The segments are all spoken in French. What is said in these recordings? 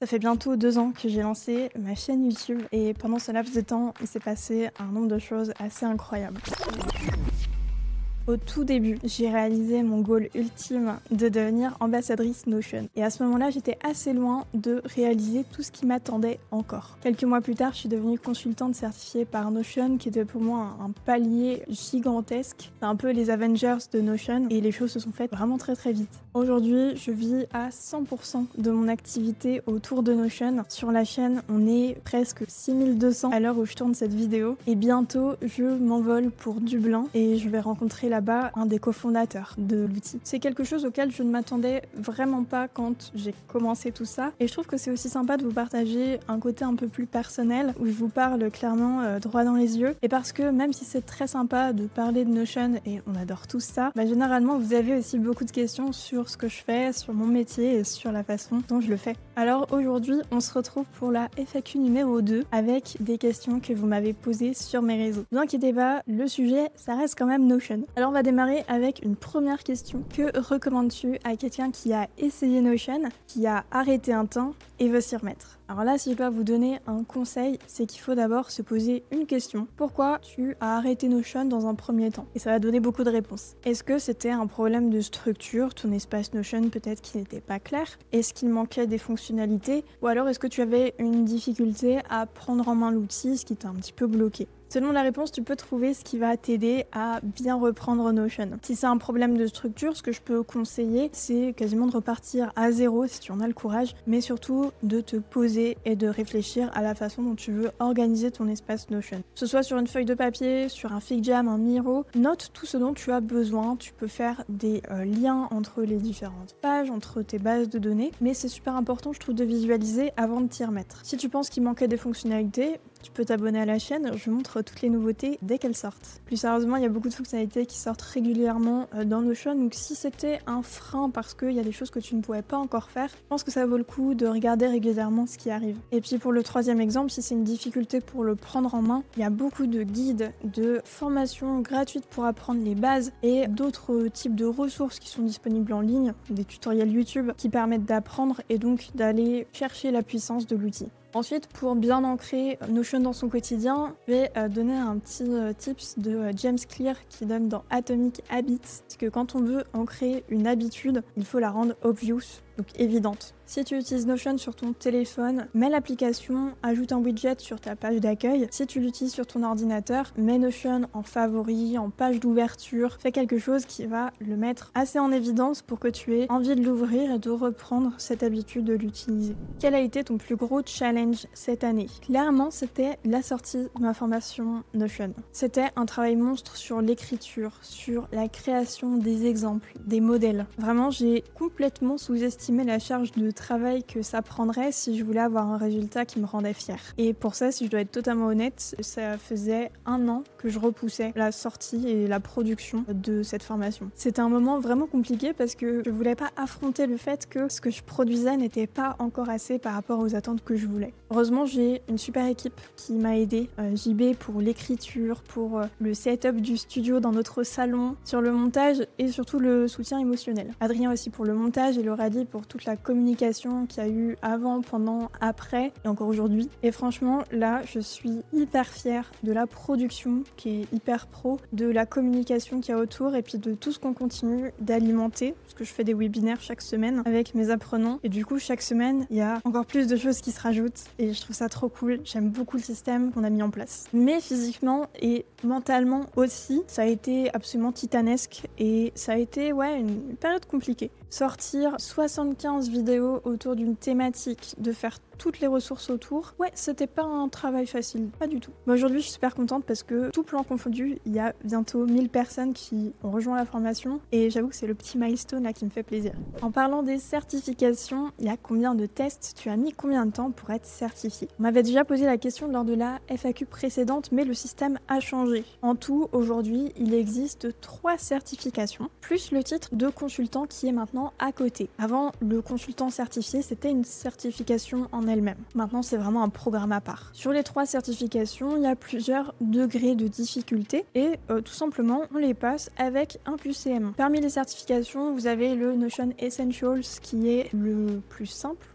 Ça fait bientôt 2 ans que j'ai lancé ma chaîne YouTube et pendant ce laps de temps, il s'est passé un nombre de choses assez incroyables. Au tout début, j'ai réalisé mon goal ultime de devenir ambassadrice Notion. Et à ce moment-là, j'étais assez loin de réaliser tout ce qui m'attendait encore. Quelques mois plus tard, je suis devenue consultante certifiée par Notion, qui était pour moi un palier gigantesque. C'est un peu les Avengers de Notion et les choses se sont faites vraiment très très vite. Aujourd'hui, je vis à 100% de mon activité autour de Notion. Sur la chaîne, on est presque 6200 à l'heure où je tourne cette vidéo. Et bientôt, je m'envole pour Dublin et je vais rencontrer là-bas un des cofondateurs de l'outil. C'est quelque chose auquel je ne m'attendais vraiment pas quand j'ai commencé tout ça. Et je trouve que c'est aussi sympa de vous partager un côté un peu plus personnel où je vous parle clairement droit dans les yeux. Et parce que même si c'est très sympa de parler de Notion et on adore tout ça, généralement vous avez aussi beaucoup de questions sur ce que je fais, sur mon métier et sur la façon dont je le fais. Alors aujourd'hui, on se retrouve pour la FAQ numéro 2 avec des questions que vous m'avez posées sur mes réseaux. Ne vous inquiétez pas, le sujet, ça reste quand même Notion. Alors on va démarrer avec une première question. Que recommandes-tu à quelqu'un qui a essayé Notion, qui a arrêté un temps et veut s'y remettre? Alors là, si je dois vous donner un conseil, c'est qu'il faut d'abord se poser une question. Pourquoi tu as arrêté Notion dans un premier temps? Et ça va donner beaucoup de réponses. Est-ce que c'était un problème de structure, ton espace Notion peut-être qui n'était pas clair? Est-ce qu'il manquait des fonctionnalités? Ou alors est-ce que tu avais une difficulté à prendre en main l'outil, ce qui t'a un petit peu bloqué? Selon la réponse, tu peux trouver ce qui va t'aider à bien reprendre Notion. Si c'est un problème de structure, ce que je peux conseiller, c'est quasiment de repartir à zéro si tu en as le courage, mais surtout de te poser et de réfléchir à la façon dont tu veux organiser ton espace Notion. Que ce soit sur une feuille de papier, sur un FigJam, un Miro, note tout ce dont tu as besoin. Tu peux faire des liens entre les différentes pages, entre tes bases de données, mais c'est super important, je trouve, de visualiser avant de t'y remettre. Si tu penses qu'il manquait des fonctionnalités, tu peux t'abonner à la chaîne, je montre toutes les nouveautés dès qu'elles sortent. Plus sérieusement, il y a beaucoup de fonctionnalités qui sortent régulièrement dans Notion, donc si c'était un frein parce qu'il y a des choses que tu ne pouvais pas encore faire, je pense que ça vaut le coup de regarder régulièrement ce qui arrive. Et puis pour le troisième exemple, si c'est une difficulté pour le prendre en main, il y a beaucoup de guides, de formations gratuites pour apprendre les bases et d'autres types de ressources qui sont disponibles en ligne, des tutoriels YouTube qui permettent d'apprendre et donc d'aller chercher la puissance de l'outil. Ensuite, pour bien ancrer Notion dans son quotidien, je vais donner un petit tips de James Clear qui donne dans Atomic Habits. Parce que quand on veut ancrer une habitude, il faut la rendre obvious, donc évidente. Si tu utilises Notion sur ton téléphone, mets l'application, ajoute un widget sur ta page d'accueil. Si tu l'utilises sur ton ordinateur, mets Notion en favori, en page d'ouverture. Fais quelque chose qui va le mettre assez en évidence pour que tu aies envie de l'ouvrir et de reprendre cette habitude de l'utiliser. Quel a été ton plus gros challenge cette année? Clairement, c'était la sortie de ma formation Notion. C'était un travail monstre sur l'écriture, sur la création des exemples, des modèles. Vraiment, j'ai complètement sous-estimé la charge de travail que ça prendrait si je voulais avoir un résultat qui me rendait fière. Et pour ça, si je dois être totalement honnête, ça faisait 1 an que je repoussais la sortie et la production de cette formation. C'était un moment vraiment compliqué parce que je voulais pas affronter le fait que ce que je produisais n'était pas encore assez par rapport aux attentes que je voulais. Heureusement, j'ai une super équipe qui m'a aidée. JB pour l'écriture, pour le setup du studio dans notre salon, sur le montage et surtout le soutien émotionnel. Adrien aussi pour le montage et Lauralie pour toute la communication qu'il y a eu avant, pendant, après et encore aujourd'hui. Et franchement, là, je suis hyper fière de la production qui est hyper pro, de la communication qu'il y a autour et puis de tout ce qu'on continue d'alimenter, parce que je fais des webinaires chaque semaine avec mes apprenants et du coup, chaque semaine, il y a encore plus de choses qui se rajoutent et je trouve ça trop cool. J'aime beaucoup le système qu'on a mis en place. Mais physiquement et mentalement aussi, ça a été absolument titanesque et ça a été une période compliquée. Sortir 75 vidéos autour d'une thématique, de faire toutes les ressources autour, c'était pas un travail facile, pas du tout. Mais aujourd'hui, je suis super contente parce que tout plan confondu, il y a bientôt 1000 personnes qui ont rejoint la formation et j'avoue que c'est le petit milestone là qui me fait plaisir. En parlant des certifications, il y a combien de tests? Tu as mis combien de temps pour être certifié? On m'avait déjà posé la question lors de la FAQ précédente, mais le système a changé. En tout, aujourd'hui, il existe 3 certifications, plus le titre de consultant qui est maintenant à côté. Avant, le consultant certifié, c'était une certification en elle-même. Maintenant, c'est vraiment un programme à part. Sur les 3 certifications, il y a plusieurs degrés de difficulté et tout simplement, on les passe avec un QCM. Parmi les certifications, vous avez le Notion Essentials qui est le plus simple,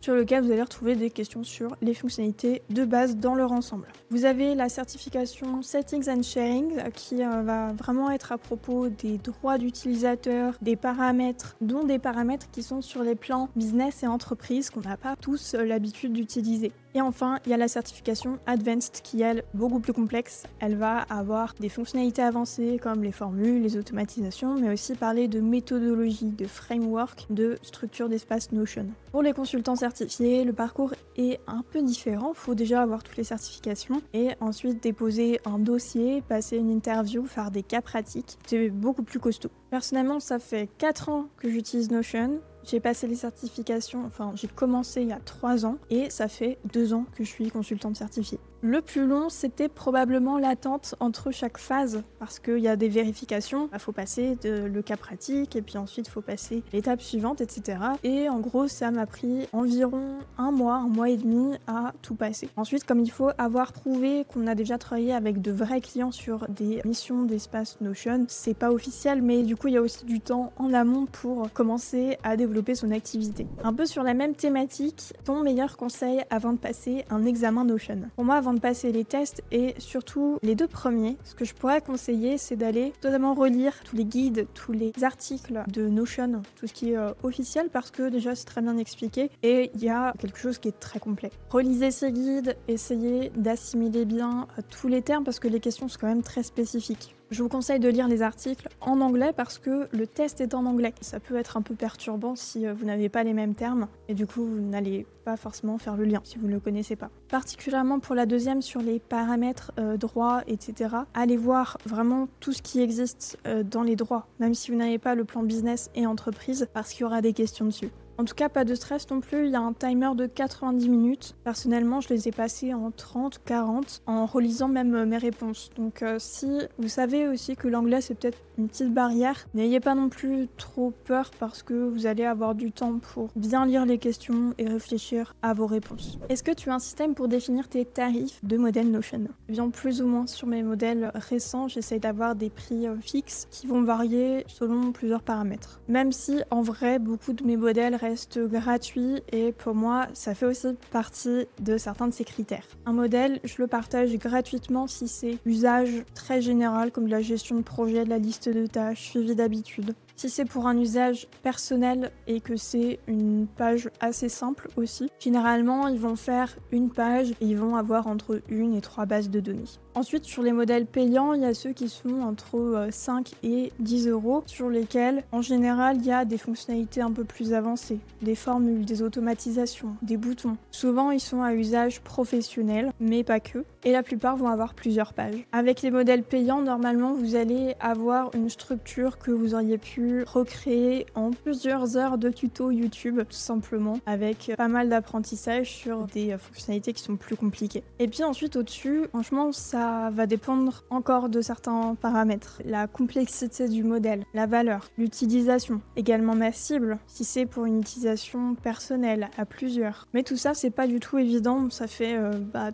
sur lequel vous allez retrouver des questions sur les fonctionnalités de base dans leur ensemble. Vous avez la certification Settings and Sharing qui va vraiment être à propos des droits d'utilisateurs, des paramètres, dont des paramètres qui sont sur les plans business et entreprise qu'on n'a pas tous l'habitude d'utiliser. Et enfin, il y a la certification Advanced qui est beaucoup plus complexe. Elle va avoir des fonctionnalités avancées comme les formules, les automatisations, mais aussi parler de méthodologie, de framework, de structure d'espace Notion. Pour les consultants certifiés, le parcours est un peu différent. Il faut déjà avoir toutes les certifications et ensuite déposer un dossier, passer une interview, faire des cas pratiques. C'est beaucoup plus costaud. Personnellement, ça fait 4 ans que j'utilise Notion. J'ai passé les certifications, enfin j'ai commencé il y a 3 ans et ça fait 2 ans que je suis consultante certifiée. Le plus long, c'était probablement l'attente entre chaque phase parce qu'il y a des vérifications. Il faut passer le cas pratique et puis ensuite il faut passer l'étape suivante, etc. Et en gros, ça m'a pris environ un mois et demi à tout passer. Ensuite, comme il faut avoir prouvé qu'on a déjà travaillé avec de vrais clients sur des missions d'espace Notion, c'est pas officiel, mais du coup, il y a aussi du temps en amont pour commencer à développer son activité. Un peu sur la même thématique, ton meilleur conseil avant de passer un examen Notion. Pour moi, avant de passer les tests et surtout les 2 premiers, ce que je pourrais conseiller, c'est d'aller totalement relire tous les guides, tous les articles de Notion, tout ce qui est officiel parce que déjà c'est très bien expliqué et il y a quelque chose qui est très complet. Relisez ces guides, essayez d'assimiler bien tous les termes parce que les questions sont quand même très spécifiques. Je vous conseille de lire les articles en anglais parce que le test est en anglais. Ça peut être un peu perturbant si vous n'avez pas les mêmes termes et du coup vous n'allez pas forcément faire le lien si vous ne le connaissez pas. Particulièrement pour la deuxième sur les paramètres droits, etc. Allez voir vraiment tout ce qui existe dans les droits, même si vous n'avez pas le plan business et entreprise parce qu'il y aura des questions dessus. En tout cas, pas de stress non plus, il y a un timer de 90 minutes. Personnellement, je les ai passés en 30, 40, en relisant même mes réponses. Donc si vous savez aussi que l'anglais c'est peut-être une petite barrière, n'ayez pas non plus trop peur parce que vous allez avoir du temps pour bien lire les questions et réfléchir à vos réponses. Est-ce que tu as un système pour définir tes tarifs de modèle Notion? Eh bien, plus ou moins sur mes modèles récents, j'essaie d'avoir des prix fixes qui vont varier selon plusieurs paramètres. Même si en vrai, beaucoup de mes modèles reste gratuit et pour moi ça fait aussi partie de certains de ces critères. Un modèle, je le partage gratuitement si c'est usage très général comme de la gestion de projet, de la liste de tâches, suivi d'habitude. Si c'est pour un usage personnel et que c'est une page assez simple aussi, généralement ils vont faire une page et ils vont avoir entre 1 et 3 bases de données. Ensuite, sur les modèles payants, il y a ceux qui sont entre 5 et 10 euros, sur lesquels, en général, il y a des fonctionnalités un peu plus avancées, des formules, des automatisations, des boutons. Souvent, ils sont à usage professionnel, mais pas que, et la plupart vont avoir plusieurs pages. Avec les modèles payants, normalement, vous allez avoir une structure que vous auriez pu recréer en plusieurs heures de tuto YouTube, tout simplement, avec pas mal d'apprentissage sur des fonctionnalités qui sont plus compliquées. Et puis ensuite, au-dessus, franchement, ça va dépendre encore de certains paramètres. La complexité du modèle, la valeur, l'utilisation, également ma cible, si c'est pour une utilisation personnelle à plusieurs. Mais tout ça, c'est pas du tout évident. Ça fait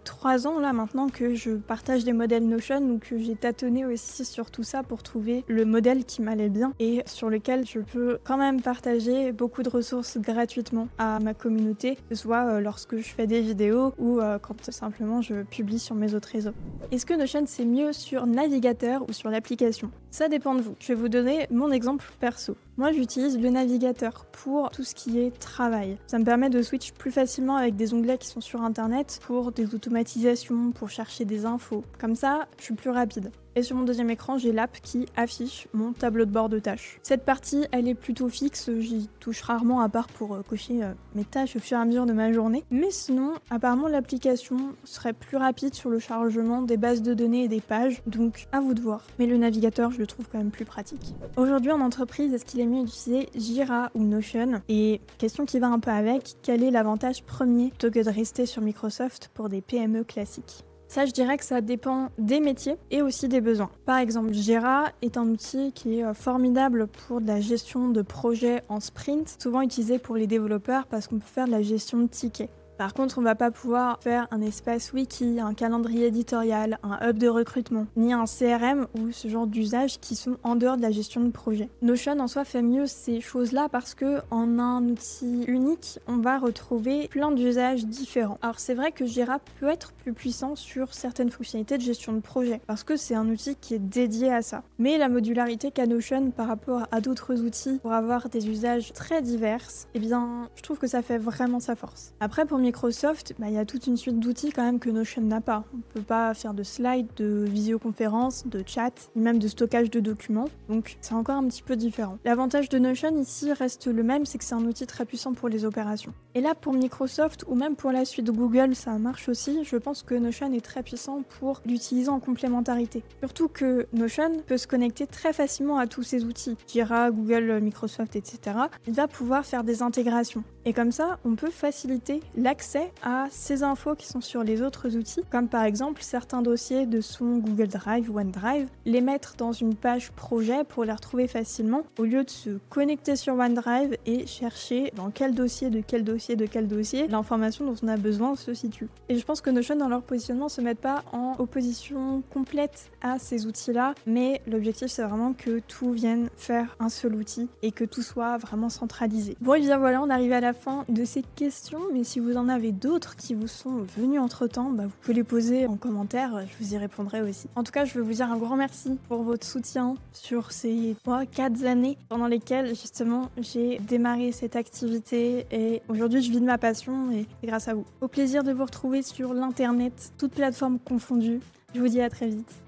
3 ans là maintenant que je partage des modèles Notion, donc j'ai tâtonné aussi sur tout ça pour trouver le modèle qui m'allait bien et sur lequel je peux quand même partager beaucoup de ressources gratuitement à ma communauté, que ce soit lorsque je fais des vidéos ou quand simplement je publie sur mes autres réseaux. Est-ce que Notion c'est mieux sur navigateur ou sur l'application? Ça dépend de vous. Je vais vous donner mon exemple perso. Moi j'utilise le navigateur pour tout ce qui est travail. Ça me permet de switch plus facilement avec des onglets qui sont sur internet pour des automatisations, pour chercher des infos. Comme ça, je suis plus rapide. Et sur mon deuxième écran, j'ai l'app qui affiche mon tableau de bord de tâches. Cette partie, elle est plutôt fixe, j'y touche rarement à part pour cocher mes tâches au fur et à mesure de ma journée. Mais sinon, apparemment l'application serait plus rapide sur le chargement des bases de données et des pages, donc à vous de voir. Mais le navigateur, je le trouve quand même plus pratique. Aujourd'hui en entreprise, est-ce qu'il est mieux d'utiliser Jira ou Notion? Et question qui va un peu avec, quel est l'avantage premier plutôt que de rester sur Microsoft pour des PME classiques? Ça, je dirais que ça dépend des métiers et aussi des besoins. Par exemple, Jira est un outil qui est formidable pour de la gestion de projets en sprint, souvent utilisé pour les développeurs parce qu'on peut faire de la gestion de tickets. Par contre, on va pas pouvoir faire un espace wiki, un calendrier éditorial, un hub de recrutement, ni un CRM ou ce genre d'usages qui sont en dehors de la gestion de projet. Notion en soi fait mieux ces choses-là parce que en un outil unique, on va retrouver plein d'usages différents. Alors c'est vrai que Jira peut être plus puissant sur certaines fonctionnalités de gestion de projet parce que c'est un outil qui est dédié à ça. Mais la modularité qu'a Notion par rapport à d'autres outils pour avoir des usages très divers, eh bien, je trouve que ça fait vraiment sa force. Après, pour Microsoft, il y a toute une suite d'outils quand même que Notion n'a pas. On peut pas faire de slides, de visioconférence, de chat, ni même de stockage de documents. Donc c'est encore un petit peu différent. L'avantage de Notion ici reste le même, c'est que c'est un outil très puissant pour les opérations. Et là, pour Microsoft ou même pour la suite Google, ça marche aussi. Je pense que Notion est très puissant pour l'utiliser en complémentarité. Surtout que Notion peut se connecter très facilement à tous ces outils. Jira, Google, Microsoft, etc. Il va pouvoir faire des intégrations. Et comme ça, on peut faciliter l'accès à ces infos qui sont sur les autres outils, comme par exemple certains dossiers de son Google Drive ou OneDrive, les mettre dans une page projet pour les retrouver facilement, au lieu de se connecter sur OneDrive et chercher dans quel dossier, de quel dossier, de quel dossier, l'information dont on a besoin se situe. Et je pense que Notion, dans leur positionnement, se mettent pas en opposition complète à ces outils-là, mais l'objectif c'est vraiment que tout vienne faire un seul outil et que tout soit vraiment centralisé. Bon et bien voilà, on arrive à la fin de ces questions, mais si vous en avez d'autres qui vous sont venues entre-temps, vous pouvez les poser en commentaire, je vous y répondrai aussi. En tout cas, je veux vous dire un grand merci pour votre soutien sur ces 3-4 années pendant lesquelles justement j'ai démarré cette activité et aujourd'hui je vis de ma passion et c'est grâce à vous. Au plaisir de vous retrouver sur l'internet, toutes plateformes confondues. Je vous dis à très vite.